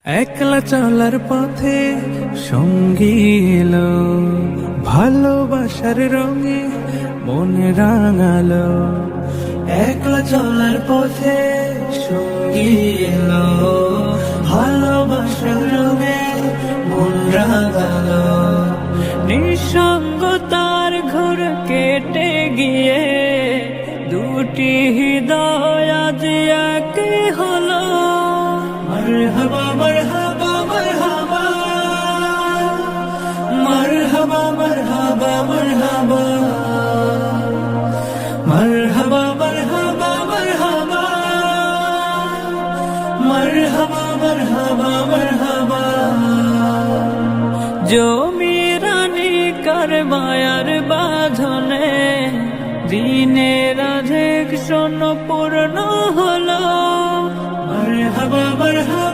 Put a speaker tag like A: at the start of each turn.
A: একলা চলার পথে সঙ্গী এলো, ভালোবাসার রঙে মন রাঙালো। একলা চলার পথে সঙ্গী এলো, ভালোবাসার রঙে মন রাঙালো। নিঃসঙ্গতার ঘর কেটে গিয়ে দুটি হৃদয় আজ এক হলো। মারহাবা মারহাবা মারহাবা, মারহাবা মারহাবা মারহাবা, মারহাবা মারহাবা মারহাবা, মারহাবা মারহাবা মারহাবা। জমিরানি কারবায়ার বাঁধনে দিনের অধিক শোন পূর্ণ হলো। মারহাবা মারহাবা